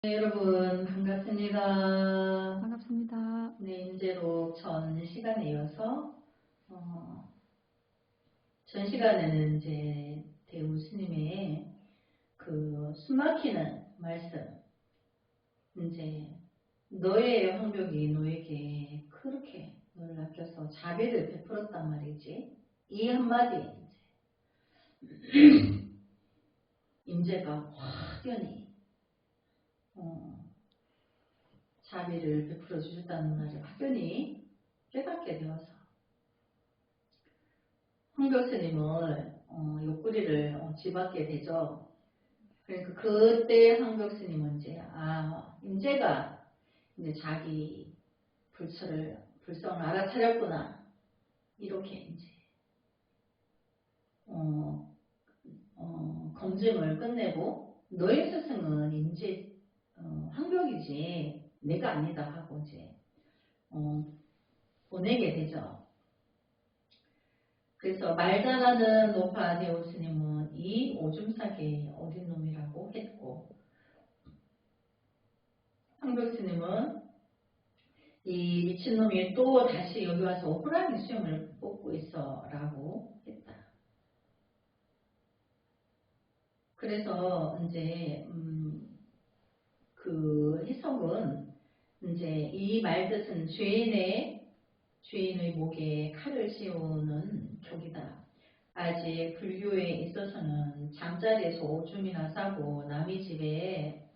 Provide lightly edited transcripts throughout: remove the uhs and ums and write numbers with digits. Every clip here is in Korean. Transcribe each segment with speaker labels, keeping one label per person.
Speaker 1: 네, 여러분 반갑습니다.
Speaker 2: 반갑습니다.
Speaker 1: 네, 인제록 전 시간에 이어서 전 시간에는 이제 대우 스님의 그 숨막히는 말씀, 이제 너의 황벽이 너에게 그렇게 너를 아껴서 자비를 베풀었단 말이지. 이 한마디 이제 임재가 확연히 자비를 베풀어 주셨다는 말을 확연히 깨닫게 되어서 황벽스님을 옆구리를 치받게 되죠. 그러니까 그때 황벽스님은 이제 임재가 이제 자기 불성을 알아차렸구나, 이렇게 이제 검증을 끝내고, 너의 스승은 임재 황벽이지 내가 아니다 하고 이제 보내게 되죠. 그래서 말 잘하는 노파 대우 스님은 이 오줌싸개 어린 놈이라고 했고, 황벽 스님은 이 미친놈이 또 다시 여기 와서 호랑이 수염을 뽑고 있어 라고 했다. 그래서 이제 그 해석은 이제 이 말뜻은 죄인의 목에 칼을 씌우는 격이다. 아직 불교에 있어서는 잠자리에서 오줌이나 싸고 남의 집에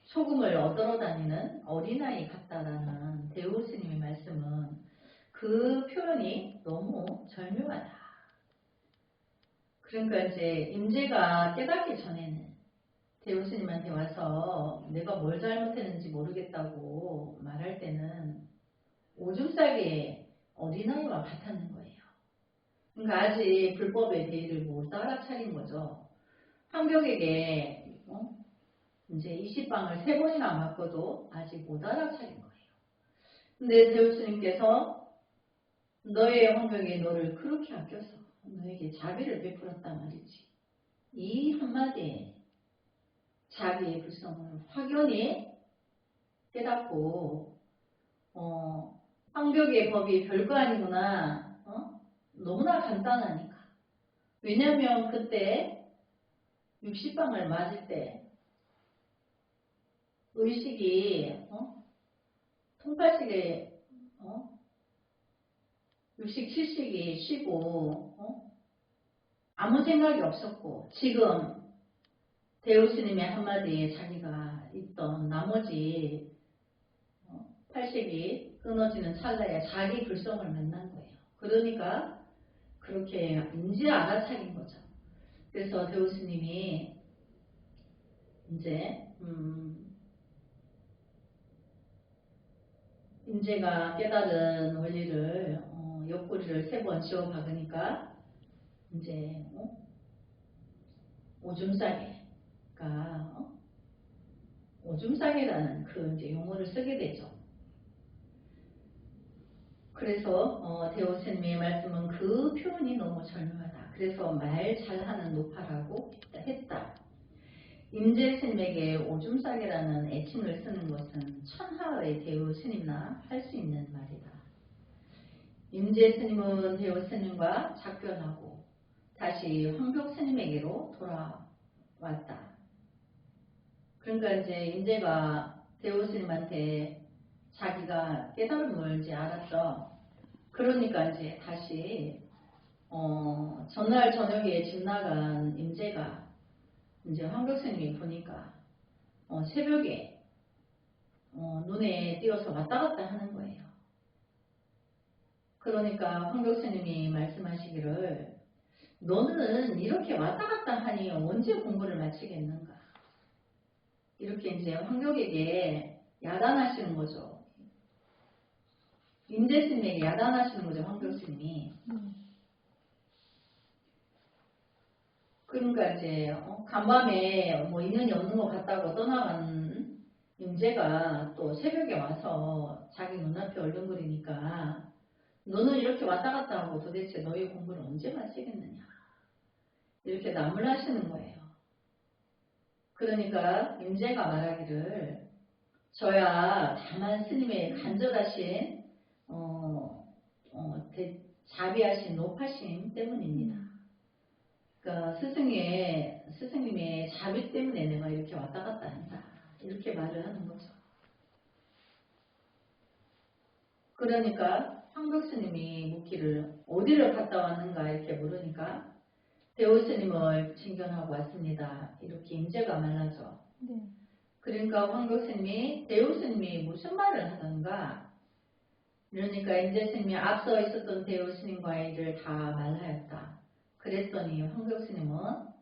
Speaker 1: 소금을 얻으러 다니는 어린아이 같다라는 대우 스님의 말씀은 그 표현이 너무 절묘하다. 그러니까 이제 임재가 깨닫기 전에는 대우 스님한테 와서 내가 뭘 잘못했는지 모르겠다고 말할 때는 오줌 싸게 어린아이와 같았는 거예요. 그러니까 아직 불법의 대의를 못 알아차린 거죠. 황벽에게 이제 20방을 3번이나 맞고도 아직 못 알아차린 거예요. 근데 대우스님께서 너의 황벽이 너를 그렇게 아껴서 너에게 자비를 베풀었단 말이지. 이 한마디에 자비의 불성을 확연히 깨닫고 황벽의 법이 별거 아니구나. 너무나 간단하니까. 왜냐면 그때 60방을 맞을 때 의식이 통팔식에 60, 70이 쉬고 아무 생각이 없었고, 지금 대우 스님의 한마디에 자기가 있던 나머지 80이 끊어지는 찰나에 자기 불성을 만난 거예요. 그러니까 그렇게 인지 알아차린 거죠. 그래서 대우 스님이 이제 임재가 깨달은 원리를 옆구리를 3번 씌워 박으니까 이제 오줌싸개가 오줌싸개라는 그 이제 용어를 쓰게 되죠. 그래서 대우 스님의 말씀은 그 표현이 너무 절묘하다. 그래서 말 잘하는 노파라고 했다. 임재 스님에게 오줌싸개라는 애칭을 쓰는 것은 천하의 대우 스님나 할 수 있는 말이다. 임재 스님은 대우 스님과 작별하고 다시 황벽 스님에게로 돌아왔다. 그러니까 이제 임재가 대우 스님한테 자기가 깨달음을 이제 알았죠. 그러니까 이제 다시 전날 저녁에 집 나간 임재가 이제 황벽 스님이 보니까 새벽에 눈에 띄어서 왔다 갔다 하는 거예요. 그러니까 황벽 스님이 말씀하시기를 너는 이렇게 왔다 갔다 하니 언제 공부를 마치겠는가? 이렇게 이제 황벽에게 야단하시는 거죠. 임재 스님에게 야단하시는 거죠, 황벽 스님이. 그러니까 이제 간밤에 뭐 인연이 없는 것 같다고 떠나간 임재가 또 새벽에 와서 자기 눈앞에 얼른거리니까 너는 이렇게 왔다 갔다 하고 도대체 너희 공부를 언제 마치겠느냐, 이렇게 나무라시는 거예요. 그러니까 임재가 말하기를 저야 다만 스님의 간절하신 자비하신 높아심 때문입니다. 그러니까 스승님의 자비 때문에 내가 이렇게 왔다 갔다 한다. 이렇게 말을 하는 거죠. 그러니까 황벽스님이 묻기를 어디를 갔다 왔는가 이렇게 물으니까 대우스님을 칭견하고 왔습니다. 이렇게 임재가 말하죠.
Speaker 2: 네.
Speaker 1: 그러니까 황벽스님이 대우스님이 무슨 말을 하던가 그러니까 임재스님이 앞서 있었던 대우스님과의 일을 다 말하였다. 그랬더니 황벽스님은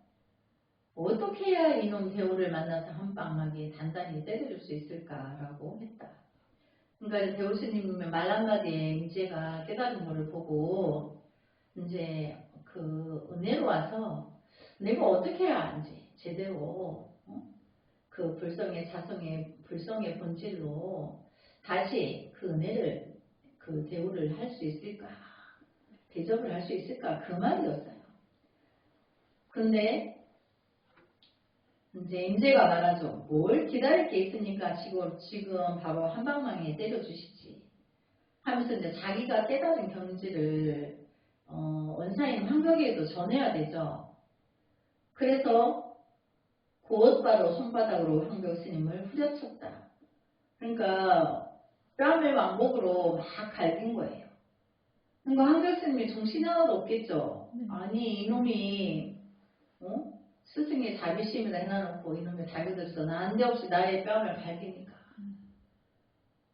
Speaker 1: 어떻게 해야 이놈 대우를 만나서 한방하게 단단히 때려줄 수 있을까라고 했다. 그러니까 대우스님의 말 한마디에 임재가 깨달은 것을 보고 이제 그 은혜로 와서 내가 어떻게 해야 하는지 제대로 그 불성의 본질로 다시 그 은혜를 그 대우를 할 수 있을까 대접을 할 수 있을까 그 말이었어요. 근데 이제 임재가 말하죠. 뭘 기다릴 게 있으니까 지금 바로 한방망이에 때려주시지 하면서 이제 자기가 깨달은 경지를 원사인 황벽에도 전해야 되죠. 그래서 곧바로 손바닥으로 황벽 스님을 후려쳤다. 그러니까 뺨을 왕복으로 막 갈긴 거예요. 그러니까 황벽 스님이 정신이 하나도 없겠죠. 아니 이놈이 스승의 자비심이라 해놔놓고 이놈의 자기들서 난데없이 나의 뺨을 갈기니까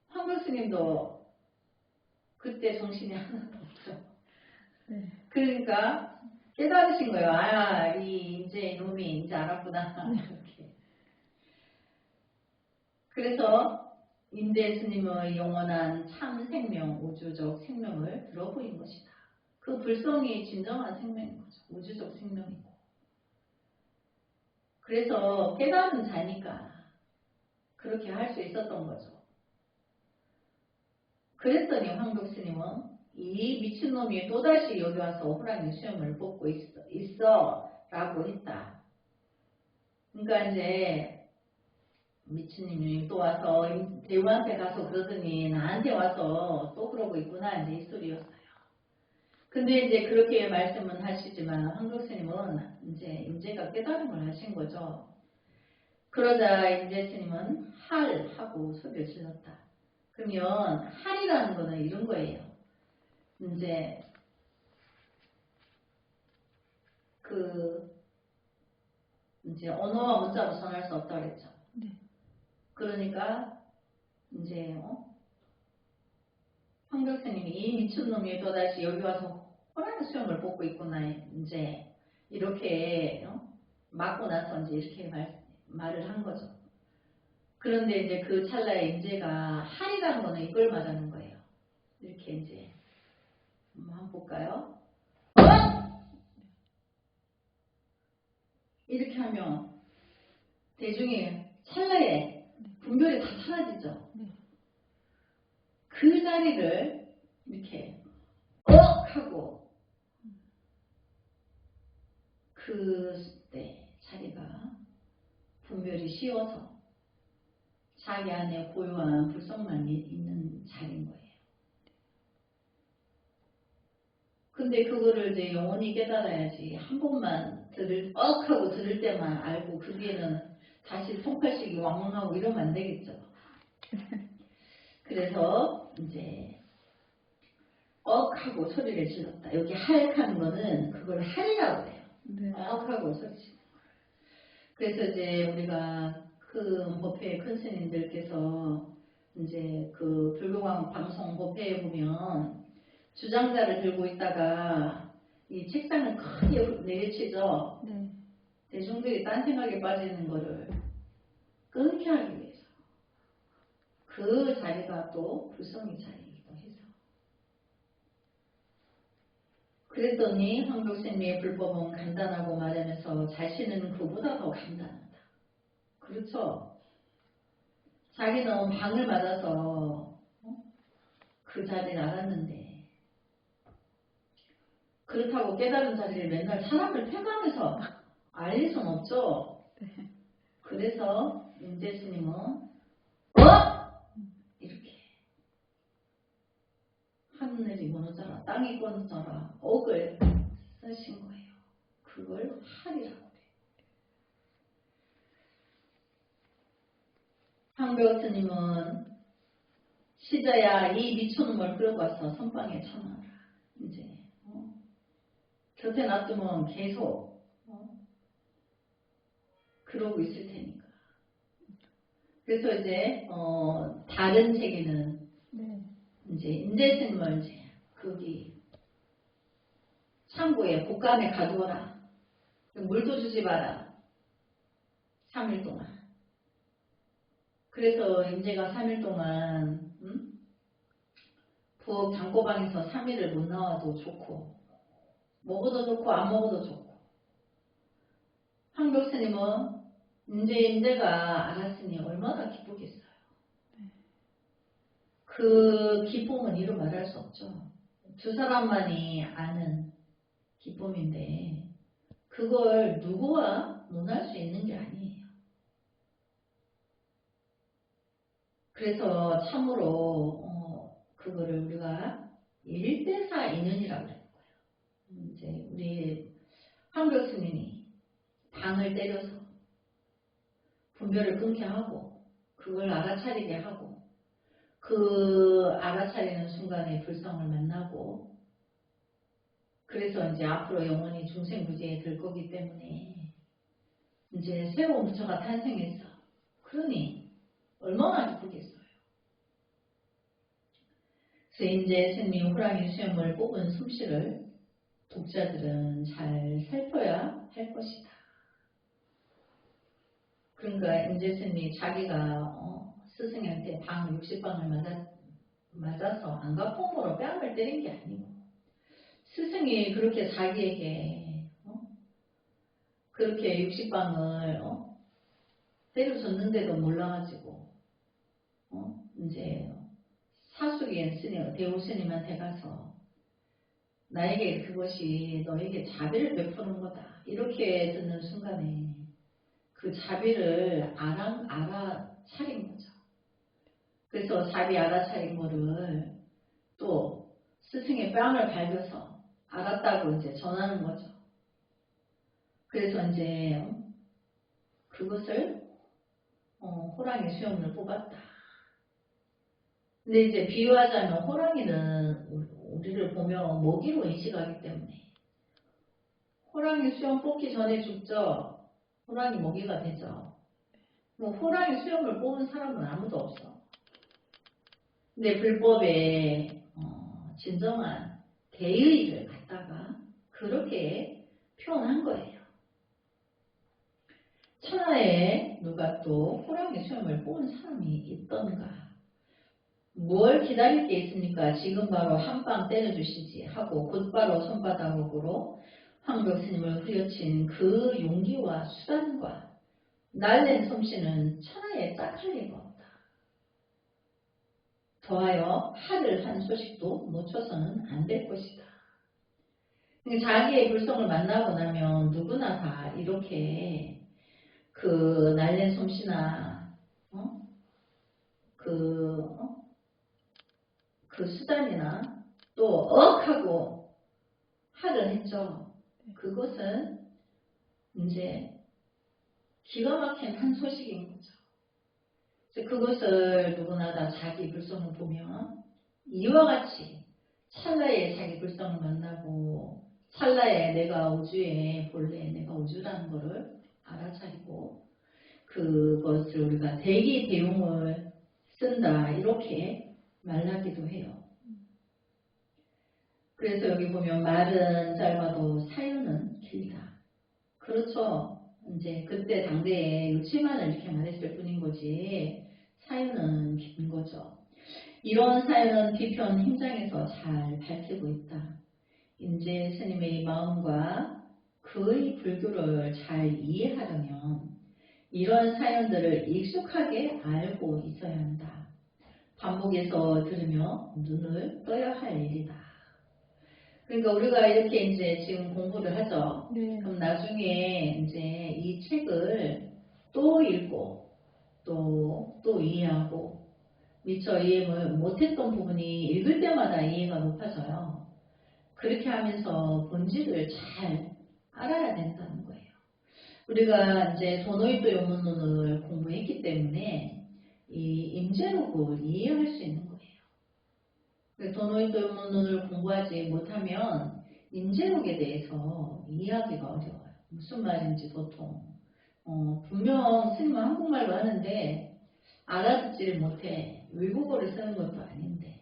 Speaker 1: 황벽 스님도 그때 정신이 하나도 없죠.
Speaker 2: 네.
Speaker 1: 그러니까 깨달으신 거예요. 아, 이제 이놈이 이제 알았구나. 이렇게. 그래서 임재 스님의 영원한 참 생명, 우주적 생명을 들어보인 것이다. 그 불성이 진정한 생명인 거죠. 우주적 생명이고. 그래서 깨달은 자니까 그렇게 할 수 있었던 거죠. 그랬더니 황벽 스님은 이 미친놈이 또다시 여기 와서 호랑이 수염을 뽑고 있어 라고 했다. 그러니까 이제 미친놈이 또 와서 대우한테 가서 그러더니 나한테 와서 또 그러고 있구나 이제 이 소리였어요. 근데 이제 그렇게 말씀은 하시지만 황벽 스님은 이제 임재가 깨달은 걸 하신 거죠. 그러자 임재 스님은 할 하고 소리를 질렀다. 그러면 할이라는 거는 이런 거예요. 이제 이제 언어와 문자로 전할 수 없다고 그랬죠.
Speaker 2: 네.
Speaker 1: 그러니까 이제 황벽 스님이 이 미친놈이 또다시 여기 와서 호랑이 수염을 뽑고 있구나 이제 이렇게 맞고 나서 이제 이렇게 말을 한 거죠. 그런데 이제 그 찰나에 임재가 할이라는 거는 이걸 말하는 거예요. 이렇게 이제 한번 볼까요? 이렇게 하면 대중이 찰나에 분별이 다 사라지죠. 그 자리를 이렇게 하고 그때 자리가 분별이 쉬워서 자기 안에 고요한 불성만 있는 자리인 거예요. 근데 그거를 이제 영원히 깨달아야지 한 번만 하고 들을 때만 알고 그 뒤에는 다시 손팔식이 왕왕하고 이러면 안 되겠죠. 그래서 이제 하고 소리를 질렀다. 여기 하는 거는 그걸 할이라고 해요.
Speaker 2: 네.
Speaker 1: 하고 소리 질렀다. 그래서 이제 우리가 큰 법회 큰 스님들께서 이제 그 불교광 방송 법회에 보면 주장자를 들고 있다가 이 책상을 크게 내리치죠.
Speaker 2: 네.
Speaker 1: 대중들이 딴 생각에 빠지는 거를 끊게 하기 위해서 그 자리가 또 불성의 자리이기도 해서 그랬더니 황벽스님의 불법은 간단하고 말하면서 자신은 그보다 더 간단하다. 그렇죠? 자기는 방을 맞아서 그 자리를 알았는데 그렇다고 깨달은 자리를 맨날 사람을 패가면서 알릴 순 없죠. 그래서 임재 스님은 땅이 끊어져라 옥을 쓰신 거예요. 그걸 할이라고 그래요. 황벽 스님은 시저야 이 미쳐놈을 끌고 와서 선방에 쳐놔라. 이제 곁에 놔두면 계속 그러고 있을 테니까. 그래서 이제 다른 책에는 이제 인재스님을 이제 거기 창고에 복간에 가두어라. 물도 주지 마라. 3일 동안. 그래서 인재가 3일 동안 부엌 장고방에서 3일을 못 나와도 좋고 먹어도 좋고 안 먹어도 좋고. 황벽 스님은 인재가 알았으니 얼마나 기쁘겠어요. 그 기쁨은 이루 말할 수 없죠. 두 사람만이 아는 기쁨인데 그걸 누구와 논할 수 있는 게 아니에요. 그래서 참으로 그거를 우리가 1대4 인연이라고 그러는 거예요. 이제 우리 황벽 스님이 방을 때려서 분별을 끊게 하고 그걸 알아차리게 하고 그 알아차리는 순간에 불성을 만나고 그래서 이제 앞으로 영원히 중생무지에 들 거기 때문에 이제 새로운 부처가 탄생해서 그러니 얼마나 기쁘겠어요. 그래서 이제 스님 호랑이 수염을 뽑은 솜씨를 독자들은 잘 살펴야 할 것이다. 그러니까 인재 스님이 자기가 스승한테 방 60방을 맞아서 안가폼으로 뺨을 때린 게 아니고 스승이 그렇게 자기에게 그렇게 60방을 때려줬는데도 몰라가지고 이제 사숙인 스님, 대우 스님한테 가서 나에게 그것이 너에게 자비를 베푸는 거다. 이렇게 듣는 순간에 그 자비를 알아차린 거죠. 그래서 자비 알아차린 거를 또 스승의 뺨을 밟아서 알았다고 이제 전하는 거죠. 그래서 이제 그것을 호랑이 수염을 뽑았다. 근데 이제 비유하자면 호랑이는 우리를 보면 먹이로 인식하기 때문에 호랑이 수염 뽑기 전에 죽죠. 호랑이 먹이가 되죠. 뭐 호랑이 수염을 뽑은 사람은 아무도 없어. 근데 불법에 진정한 대의를 갖다가 그렇게 표현한 거예요. 천하에 누가 또 호랑이 수염을 뽑은 사람이 있던가. 뭘 기다릴 게 있습니까? 지금 바로 한 방 때려주시지 하고 곧바로 손바닥으로 황벽 스님을 후려친 그 용기와 수단과 날랜 솜씨는 천하에 짝할 리가 없다. 더하여 할을 한 소식도 놓쳐서는 안 될 것이다. 자기의 불성을 만나고 나면 누구나 다 이렇게 그 날랜 솜씨나 그 수단이나 또 억하고 할을 했죠. 그것은 이제 기가 막힌 한 소식인 거죠. 그래서 그것을 누구나 다 자기 불성을 보면 이와 같이 찰나에 자기 불성을 만나고 찰나에 내가 우주의 본래 내가 우주라는 것을 알아차리고 그것을 우리가 대기대용을 쓴다 이렇게 말하기도 해요. 그래서 여기 보면 말은 짧아도 사유는 길다. 그렇죠. 이제 그때 당대에 유치만을 이렇게 말했을 뿐인 거지 사유는 긴 거죠. 이런 사유는 뒤편 힘장에서 잘 밝히고 있다. 인제 스님의 마음과 그의 불교를 잘 이해하려면 이런 사연들을 익숙하게 알고 있어야 한다. 반복해서 들으며 눈을 떠야 할 일이다. 그러니까 우리가 이렇게 이제 지금 공부를 하죠. 네. 그럼 나중에 이제 이 책을 또 읽고 또 이해하고 미처 이해를 못했던 부분이 읽을 때마다 이해가 높아져요. 그렇게 하면서 본질을 잘 알아야 된다는 거예요. 우리가 이제 도노이토 요문론을 공부했기 때문에 이 임재록을 이해할 수 있는 거예요. 도노이토 요문론을 공부하지 못하면 임재록에 대해서 이해하기가 어려워요. 무슨 말인지 도통 분명 스님은 한국말로 하는데 알아듣지를 못해. 외국어를 쓰는 것도 아닌데.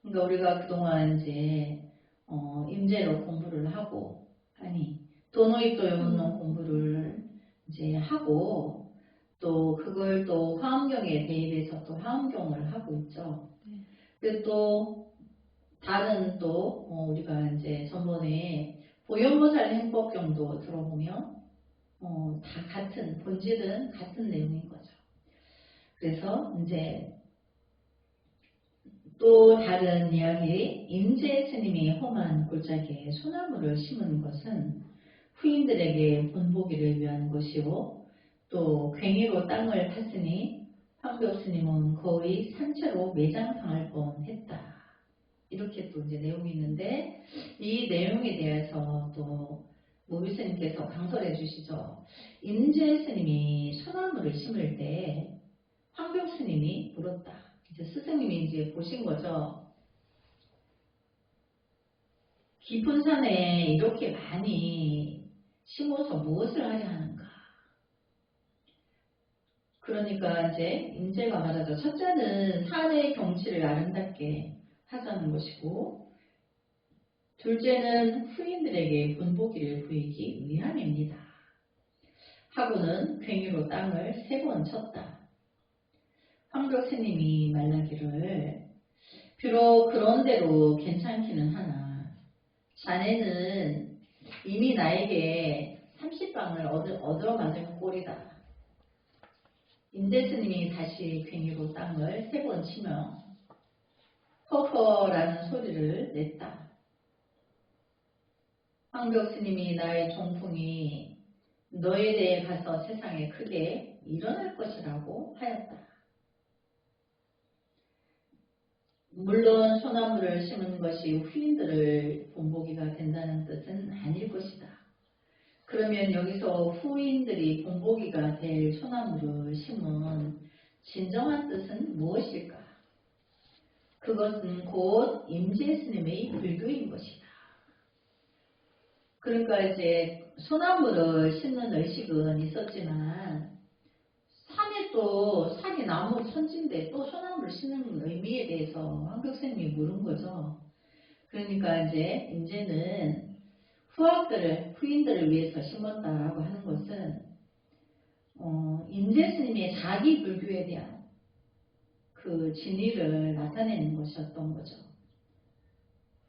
Speaker 1: 그러니까 우리가 그동안 이제 임재록 공부를 하고 도노이토 요문론 공부를 이제 하고 또 그걸 또 화엄경에 대입해서 또 화엄경을 하고 있죠. 그리고 또 다른 또 우리가 이제 전번에 보현보살 행법경도 들어보면 다 같은 본질은 같은 내용인 거죠. 그래서 이제 또 다른 이야기, 임재 스님이 험한 골짜기에 소나무를 심은 것은 후인들에게 본보기를 위한 것이요, 또 괭이로 땅을 팠으니 황벽 스님은 거의 산채로 매장당할 뻔했다. 이렇게 또 이제 내용이 있는데 이 내용에 대해서 또 모비 스님께서 강설해 주시죠. 임재 스님이 소나무를 심을 때 황벽 스님이 물었다. 이제 스승님이 이제 보신 거죠. 깊은 산에 이렇게 많이 심어서 무엇을 하려 하는가. 그러니까 이제 임재가 말하죠. 첫째는 산의 경치를 아름답게 하자는 것이고, 둘째는 후인들에게 본보기를 보이기 위함입니다. 하고는 괭이로 땅을 3번 쳤다. 황벽 스님이 말하기를 비록 그런대로 괜찮기는 하나 자네는 이미 나에게 30방을 얻어 맞은 꼴이다. 임재 스님이 다시 괭이로 땅을 3번 치며 허허라는 소리를 냈다. 황벽 스님이 나의 종풍이 너에 대해 가서 세상에 크게 일어날 것이라고 하였다. 물론 소나무를 심은 것이 후인들을 본보기가 된다는 뜻은 아닐 것이다. 그러면 여기서 후인들이 본보기가 될 소나무를 심은 진정한 뜻은 무엇일까? 그것은 곧 임재 스님의 불교인 것이다. 그러니까 이제 소나무를 심는 의식은 있었지만 산에 또 산이 나무 천지인데 또 소나무를 심는 의미에 대해서 황벽 스님이 물은 거죠. 그러니까 이제 임재는 후인들을 위해서 심었다라고 하는 것은 임재 스님의 자기 불교에 대한 그 진리를 나타내는 것이었던 거죠.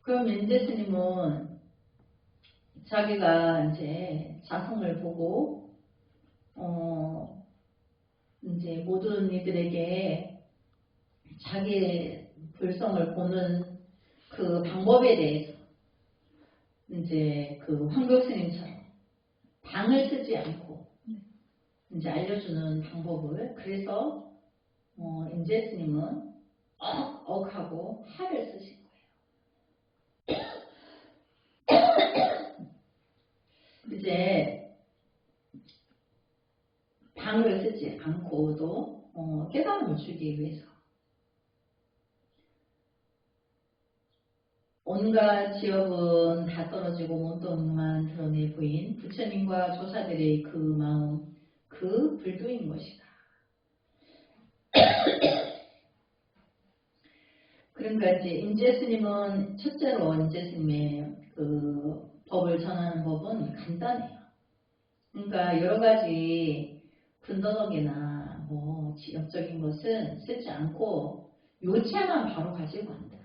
Speaker 1: 그럼 임재 스님은 자기가 이제 자성을 보고 이제 모든 이들에게 자기의 불성을 보는 그 방법에 대해서 이제 그 황벽 스님처럼 방을 쓰지 않고 이제 알려주는 방법을 그래서 임재 스님은 억하고 하를 쓰신 거예요. 이제 방을 쓰지 않고도 깨달음을 주기 위해서 온갖 지역은 다 떨어지고 몸뚱만 드러내 보인 부처님과 조사들의 그 마음, 그 불교인 것이다. 그러니까 이제 임재 스님은 첫째로 임재 스님의 그 법을 전하는 법은 간단해요. 그러니까 여러 가지 군더더기나 뭐 지역적인 것은 쓰지 않고 요체만 바로 가지고 간다.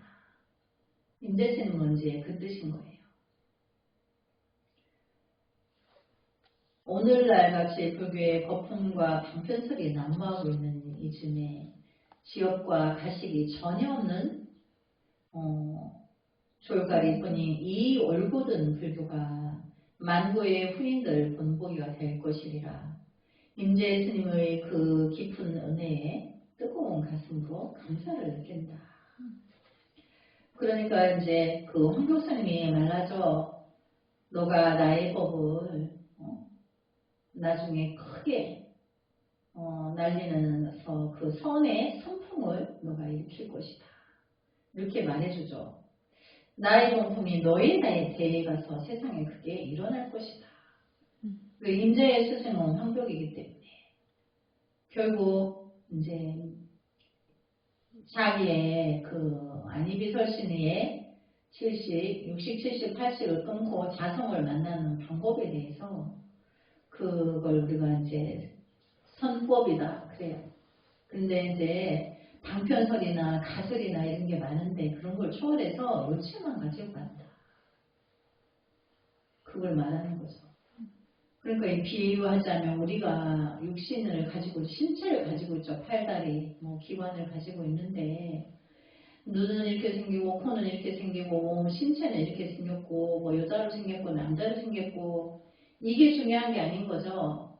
Speaker 1: 임재 스님은 이제 그 뜻인 거예요. 오늘날 같이 불교의 거품과 방편설이 난무하고 있는 이즘에 지역과 가식이 전혀 없는 졸가리 뿐이 이 올곧은 불교가 만고의 후인들 본보기가 될 것이리라. 임재 스님의 그 깊은 은혜에 뜨거운 가슴으로 감사를 느낀다. 그러니까 이제 그 황교사님이 말하죠. 너가 나의 법을 나중에 크게 날리면서 그 선의 선풍을 너가 일으킬 것이다. 이렇게 말해주죠. 나의 공품이 너의 나의 대에 가서 세상에 크게 일어날 것이다. 그 임재의 스승은 황벽이기 때문에 결국 이제 자기의 그 안이비설신의 70, 60, 70, 80을 끊고 자성을 만나는 방법에 대해서 그걸 우리가 이제 선법이다 그래요. 근데 이제 방편설이나 가설이나 이런 게 많은데 그런 걸 초월해서 요체만 가지고 간다. 그걸 말하는 거죠. 그러니까 이 비유하자면 우리가 육신을 가지고 신체를 가지고 있죠. 팔다리, 뭐 기관을 가지고 있는데 눈은 이렇게 생기고 코는 이렇게 생기고 신체는 이렇게 생겼고 뭐 여자로 생겼고 남자로 생겼고 이게 중요한 게 아닌 거죠.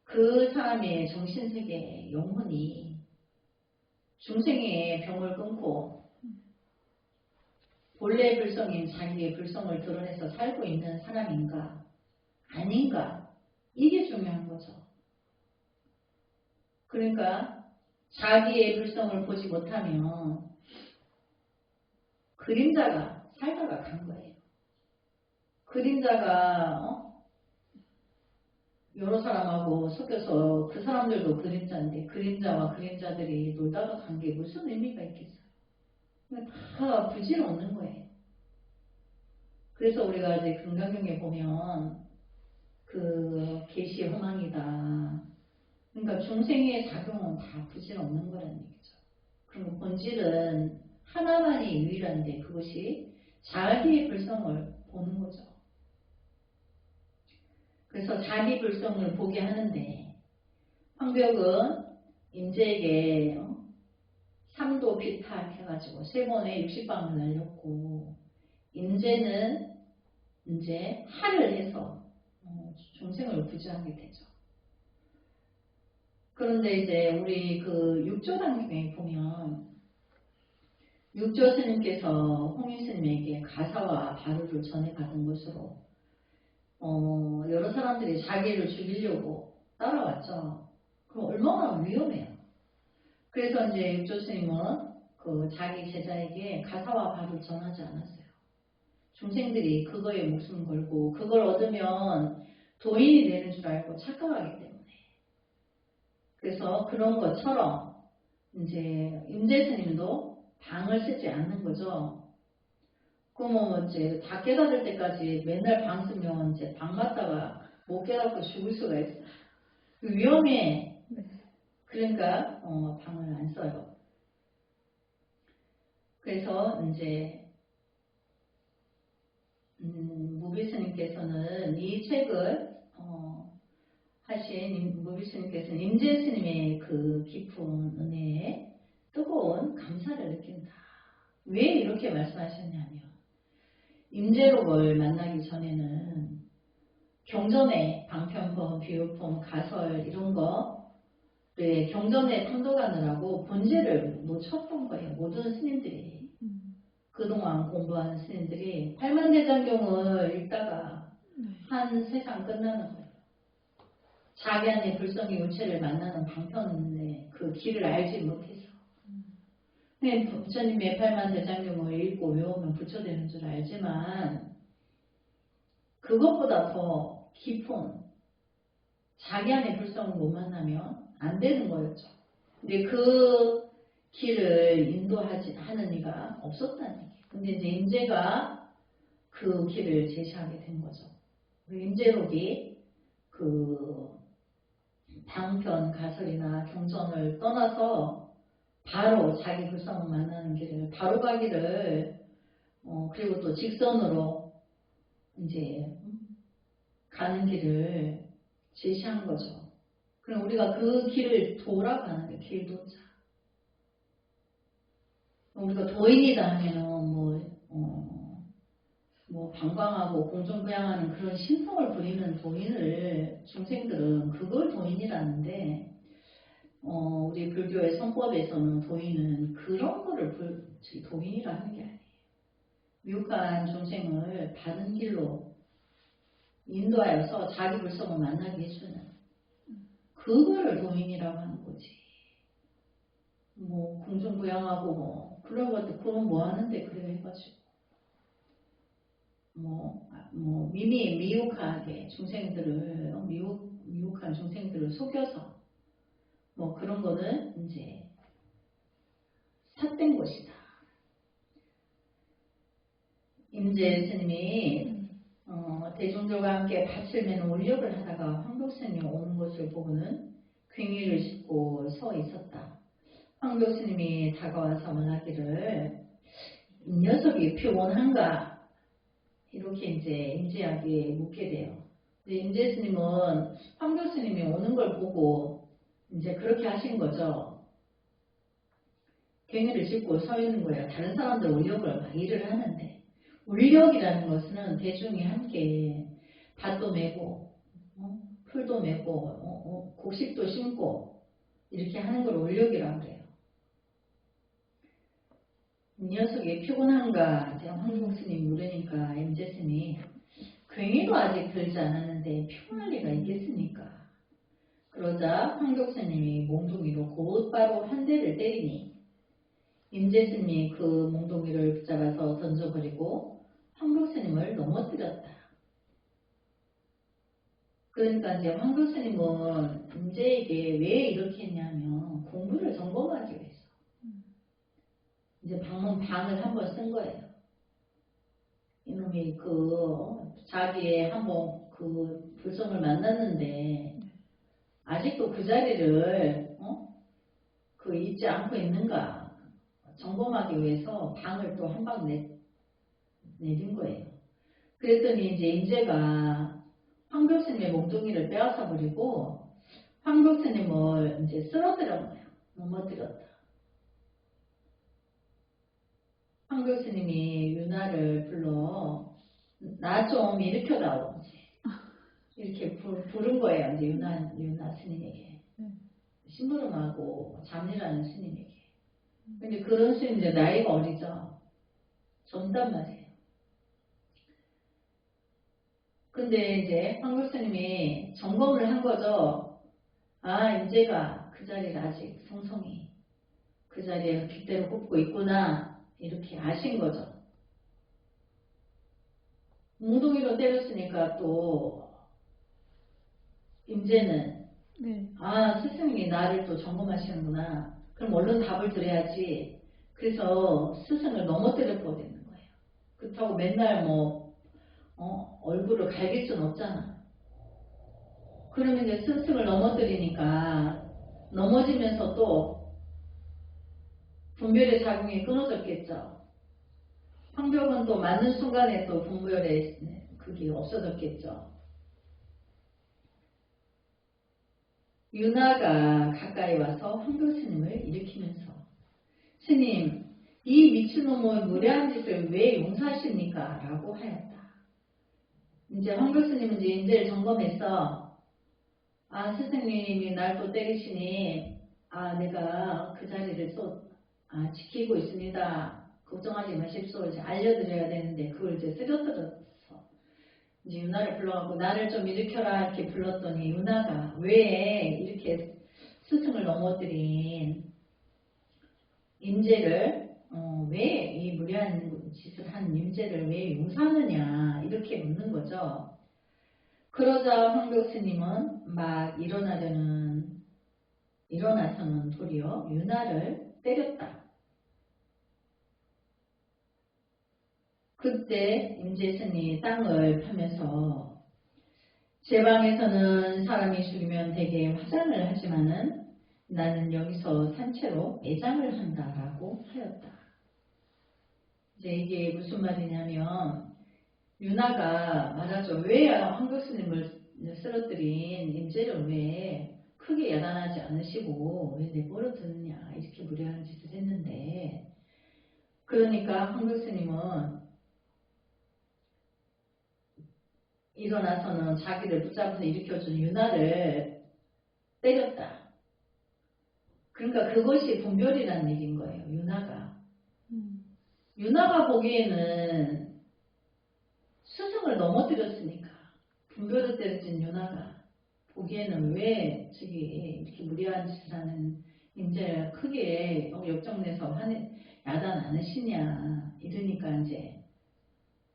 Speaker 1: 그 사람의 정신세계 영혼이 중생의 병을 끊고 본래 불성인 자기의 불성을 드러내서 살고 있는 사람인가 아닌가 이게 중요한 거죠. 그러니까 자기의 불성을 보지 못하면 그림자가 살다가 간 거예요. 그림자가 여러 사람하고 섞여서 그 사람들도 그림자인데 그림자와 그림자들이 놀다가 간 게 무슨 의미가 있겠어요. 다 부질없는 거예요. 그래서 우리가 이제 금강경에 보면 그 계시 허망이다. 그러니까 중생의 작용은 다 부질없는 거라는 얘기죠. 그리고 본질은 하나만이 유일한데 그것이 자기의 불성을 보는 거죠. 그래서 자기 불성을 보게 하는데 황벽은 임재에게 3도 비탈해가지고 3번에 60방을 날렸고 임재는 이제 하를 해서 중생을 구제하게 되죠. 그런데 이제 우리 그 육조당경에 보면 육조 스님께서 홍인 스님에게 가사와 바루를 전해받은 것으로 여러 사람들이 자기를 죽이려고 따라왔죠. 그럼 얼마나 위험해요. 그래서 이제 육조 스님은 그 자기 제자에게 가사와 바루를 전하지 않았어요. 중생들이 그거에 목숨 걸고 그걸 얻으면 도인이 되는 줄 알고 착각하기 때문에. 그래서 그런 것처럼 이제 임재스님도 방을 쓰지 않는 거죠. 그러면 이제 다 깨닫을 때까지 맨날 방 쓰면 이제 방 맞다가 못 깨닫고 죽을 수가 있어요. 위험해. 그러니까 방을 안 써요. 그래서 이제 무비스님께서는 이 책을 하신 무비스님께서는 임재스님의 그 깊은 은혜에 뜨거운 감사를 느낀다. 왜 이렇게 말씀하셨냐면 임재록을 만나기 전에는 경전에 방편법, 비유법, 가설 이런 거 경전에 탐독하느라고 본질을 놓쳤던 거예요. 모든 스님들이. 그동안 공부하는 스님들이 팔만대장경을 읽다가 한 세상 끝나는 거예요. 자기 안에 불성의 요체를 만나는 방편의 그 길을 알지 못해서. 부처님의 팔만대장경을 읽고 외우면 부처 되는 줄 알지만 그것보다 더 깊은 자기 안에 불성을 못 만나면 안 되는 거였죠. 근데 그 길을 인도하지 하는 이가 없었다는 얘기예요. 근데 이제 임재가 그 길을 제시하게 된 거죠. 임재록이 그 방편, 가설이나 경전을 떠나서 바로 자기 불성을 만나는 길을 바로 가기를 그리고 또 직선으로 이제 가는 길을 제시한 거죠. 그럼 우리가 그 길을 돌아가는 게 길도자. 우리가 도인이다 하면은 뭐 방광하고 공중부양하는 그런 신성을 부리는 도인을 중생들은 그걸 도인이라는데 우리 불교의 성법에서는 도인은 그런 거를 도인이라 하는 게 아니에요. 미혹한 중생을 바른 길로 인도하여서 자기 불성을 만나게 해주는 그거를 도인이라고 하는 거지. 뭐 궁중부양하고 뭐 그런 것들 그건 뭐 하는데 그래 해가지고 미혹하게 중생들을 미혹한 중생들을 속여서 뭐 그런 거는 이제 삿된 것이다. 임재 스님이 대중들과 함께 밭을 매는 올력을 하다가 황독스님이 오는 것을 보고는 괭이를 싣고 서 있었다. 황독스님이 다가와서 말하기를 이 녀석이 표본한가? 이렇게 이제 임재에게 묻게 돼요. 근데 임재 스님은 황독스님이 오는 걸 보고 이제 그렇게 하신 거죠. 괭이를 짚고 서 있는 거예요. 다른 사람들 올력을 막 일을 하는데 올력이라는 것은 대중이 함께 밭도 메고 풀도 메고 곡식도 심고 이렇게 하는 걸 올력이라고 그래요. 이 녀석이 피곤한가 황종스님 물으니까 임재스님이 괭이도 아직 들지 않았는데 피곤할 리가 있겠습니까? 그러자 황종스님이 몽둥이로 곧바로 한 대를 때리니 임재스님이 그 몽둥이를 붙잡아서 던져버리고 황독스님을 넘어뜨렸다. 그러니까 이제 황독스님은 임재에게 왜 이렇게 했냐면 공부를 점검하기 위해서 이제 방을 한번 쓴 거예요. 이놈이 자기의 한번 그 불성을 만났는데 아직도 그 자리를 잊지 않고 있는가 점검하기 위해서 방을 또 한 방 내린 거예요. 그랬더니 이제 임재가 황독스님의 몽둥이를 빼앗아 버리고 황독스님을 이제 쓰러뜨린 거예요. 넘어뜨렸다. 황교스님이 유나를 불러 나 좀 일으켜다오 이렇게 부른 거예요. 이제 유나 스님에게 심부름하고 잠이라는 스님에게. 근데 그런 스님 이제 나이가 어리죠. 젊단 말이에요. 근데 이제 황교스님이 점검을 한 거죠. 아 임재가 그 자리를 아직 성성히 그 자리에 빗대로 꼽고 있구나. 이렇게 아신 거죠. 몽둥이로 때렸으니까 또 임재는 아 스승님이 나를 또 점검하시는구나. 그럼 얼른 답을 드려야지. 그래서 스승을 넘어뜨려 버리는 거예요. 그렇다고 맨날 얼굴을 갈길 수는 없잖아. 그러면 이제 스승을 넘어뜨리니까 넘어지면서 또 분별의 작용이 끊어졌겠죠. 황벽은 또 맞는 순간에 또 분별의 그게 없어졌겠죠. 유나가 가까이 와서 황교스님을 일으키면서 스님, 이 미친놈의 무례한 짓을 왜 용서하십니까? 라고 하였다. 이제 황교스님은 이제 임재를 점검해서 아 스승님이 날 또 때리시니 내가 그 자리를 또 지키고 있습니다. 걱정하지 마십시오. 이제 알려드려야 되는데 그걸 이제 쓰러뜨렸어. 이제 유나를 불러가고 나를 좀 일으켜라 이렇게 불렀더니 유나가 왜 이렇게 스승을 넘어뜨린 임재를 왜 이 무례한 짓을 한 임재를 왜 용서하느냐 이렇게 묻는 거죠. 그러자 황교스님은 막 일어나서는 도리어 유나를 때렸다. 그때 임재스님이 땅을 파면서 제 방에서는 사람이 죽으면 대개 화장을 하지만은 나는 여기서 산채로 매장을 한다라고 하였다. 이제 이게 무슨 말이냐면 유나가 말하죠. 왜 황교스님을 쓰러뜨린 임재를 왜 크게 야단하지 않으시고 왜 내버려 두느냐 이렇게 무례한 짓을 했는데 그러니까 황교스님은 일어나서는 자기를 붙잡아서 일으켜준 유나를 때렸다. 그러니까 그것이 분별이라는 얘기인 거예요. 유나가. 유나가 보기에는 스승을 넘어뜨렸으니까 분별을 때려진 유나가 보기에는 왜 저기 이렇게 무리한 짓을 하는 임자를 크게 역정내서 야단 안 하시냐 이러니까 이제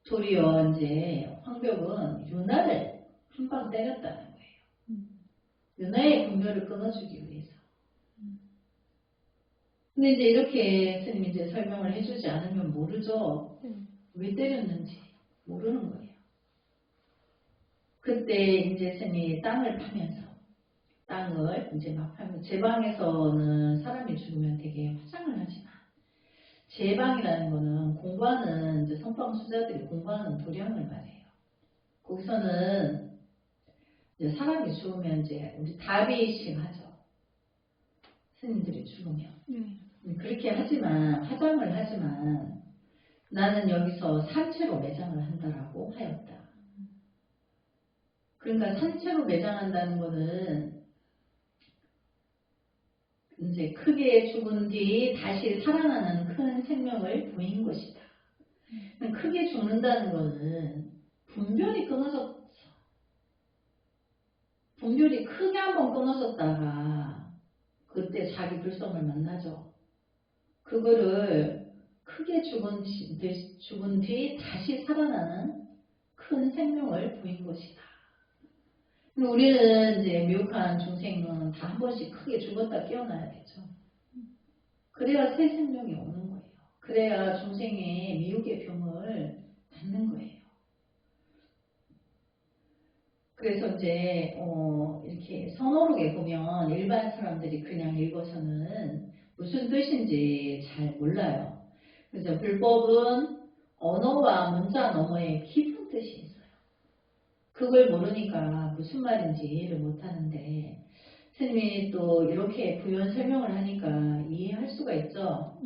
Speaker 1: 도리어 이제 황벽은 유나를 한 방 때렸다는 거예요. 유나의 분별을 끊어주기 위해서. 근데 이제 이렇게 스님이 이제 설명을 해주지 않으면 모르죠. 왜 때렸는지 모르는 거예요. 그때 이제 스님이 땅을 파면서 땅을 이제 막 파면 제 방에서는 사람이 죽으면 되게 화장을 하지만 제 방이라는 거는 공부하는 이제 선방 수자들이 공부하는 도량을 말해요. 거기서는 이제 사람이 죽으면 이제 우리 다비식 하죠. 스님들이 죽으면. 그렇게 하지만 화장을 하지만 나는 여기서 산채로 매장을 한다라고 하였다. 그러니까 산채로 매장한다는 거는 이제 크게 죽은 뒤 다시 살아나는 큰 생명을 보인 것이다. 크게 죽는다는 거는 분별이 끊어졌어. 분별이 크게 한번 끊어졌다가 그때 자기 불성을 만나죠. 그거를 크게 죽은 뒤 다시 살아나는 큰 생명을 보인 것이다. 우리는 이제 미혹한 중생은 다 한 번씩 크게 죽었다 깨어나야겠죠. 그래야 새 생명이 오는 거예요. 그래야 중생의 미혹의 병을 닫는 거예요. 그래서 이제 이렇게 선어록에 보면 일반 사람들이 그냥 읽어서는 무슨 뜻인지 잘 몰라요. 그래서 불법은 언어와 문자 너머에 깊은 뜻이 있어요. 그걸 모르니까 무슨 말인지 이해를 못하는데 스님이 또 이렇게 부연 설명을 하니까 이해할 수가 있죠.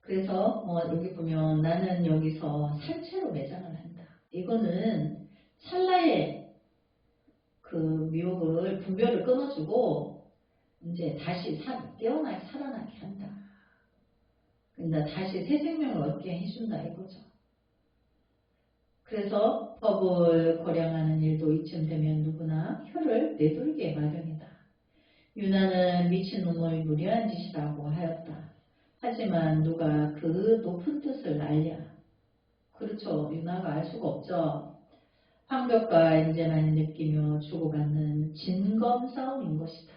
Speaker 1: 그래서 여기 보면 나는 여기서 산채로 매장을 한다. 이거는 찰나의 그 미혹을 분별을 끊어주고 이제 다시 깨어나게 살아나게 한다. 그러니까 다시 새 생명을 얻게 해준다 이거죠. 그래서 법을 거량하는 일도 이쯤 되면 누구나 혀를 내돌게 마련이다. 유나는 미친놈의 무리한 짓이라고 하였다. 하지만 누가 그 높은 뜻을 알랴. 그렇죠. 유나가 알 수가 없죠. 황벽과 인재만 느끼며 주고받는 진검 싸움인 것이다.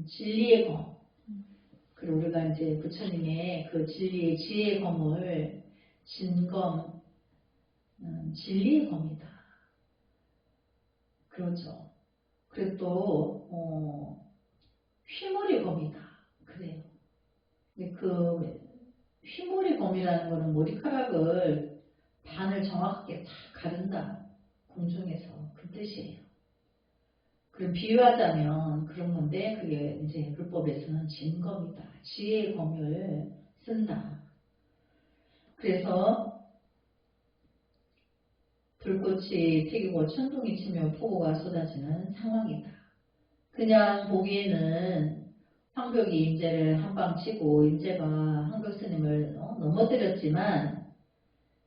Speaker 1: 진리의 검. 그리고 우리가 이제 부처님의 그 진리의 지혜의 검을 진검, 진리의 검이다. 그렇죠. 그리고 또 휘몰이 검이다. 그래요. 근데 그 휘몰이 검이라는 거는 머리카락을 반을 정확하게 다 가른다. 공중에서 그 뜻이에요. 그럼 비유하자면 그런 건데 그게 이제 불법에서는 진검이다. 지혜의 검을 쓴다. 그래서 불꽃이 튀기고 천둥이 치며 폭우가 쏟아지는 상황이다. 그냥 보기에는 황벽이 임재를 한방 치고 임재가 황벽 스님을 넘어뜨렸지만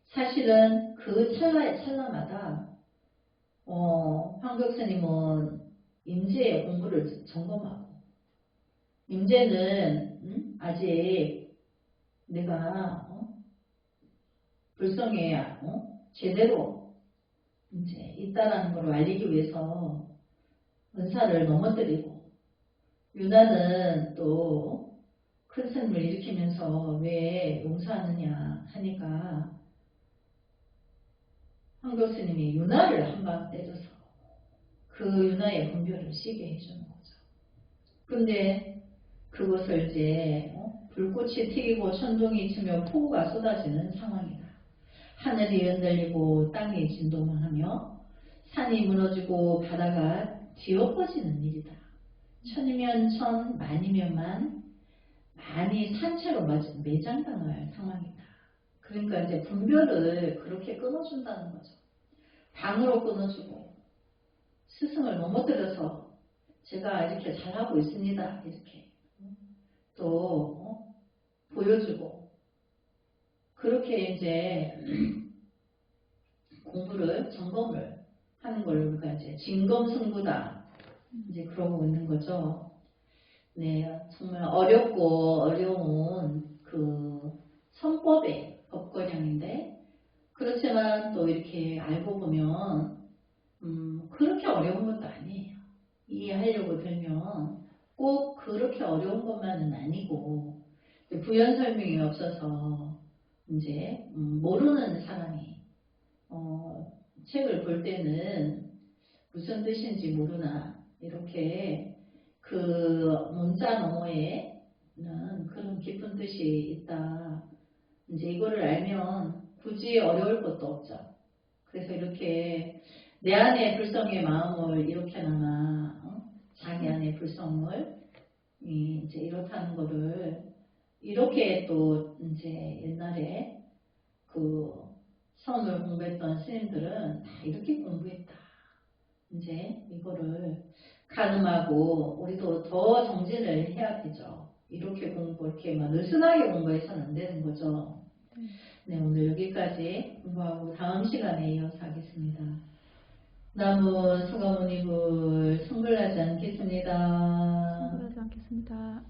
Speaker 1: 사실은 그 찰나마다 황벽 스님은 임재의 공부를 점검하고 임재는 아직 내가 불성에 제대로 이제 있다라는 걸 알리기 위해서 은사를 넘어뜨리고 유나는 또 큰 스님을 일으키면서 왜 용서하느냐 하니까 황벽 스님이 유나를 한 방 때려서 그 유나의 분별을 쉬게 해주는 거죠. 근데 그것을 이제 불꽃이 튀기고 천둥이 치며 폭우가 쏟아지는 상황이다. 하늘이 흔들리고 땅이 진동하며 산이 무너지고 바다가 뒤엎어지는 일이다. 천이면 천, 만이면 만, 만이 산채로 매장당할 상황이다. 그러니까 이제 분별을 그렇게 끊어준다는 거죠. 방으로 끊어주고 스승을 넘어뜨려서 제가 이렇게 잘하고 있습니다. 이렇게 또 보여주고 이렇게 이제 공부를 점검을 하는 걸 우리가 이제 진검승부다 이제 그러고 있는 거죠. 네, 정말 어렵고 어려운 그 선법의 법거량인데 그렇지만 또 이렇게 알고 보면 그렇게 어려운 것도 아니에요. 이해하려고 들면 꼭 그렇게 어려운 것만은 아니고 부연 설명이 없어서 이제 모르는 사람이 책을 볼 때는 무슨 뜻인지 모르나 이렇게 그 문자 너머에는 그런 깊은 뜻이 있다. 이제 이거를 알면 굳이 어려울 것도 없죠. 그래서 이렇게 내 안의 불성의 마음을 이렇게나마 자기 안의 불성을 이제 이렇다는 거를 이렇게 또 이제 옛날에 그 성을 공부했던 스님들은 다 이렇게 공부했다. 이제 이거를 가늠하고 우리도 더 정진을 해야 되죠. 이렇게 이렇게 막 느슨하게 공부해서는 안 되는 거죠. 네, 오늘 여기까지 공부하고 다음 시간에 이어서 하겠습니다. 남은 수가모니불 승불하지 않겠습니다.
Speaker 2: 승불하지 않겠습니다.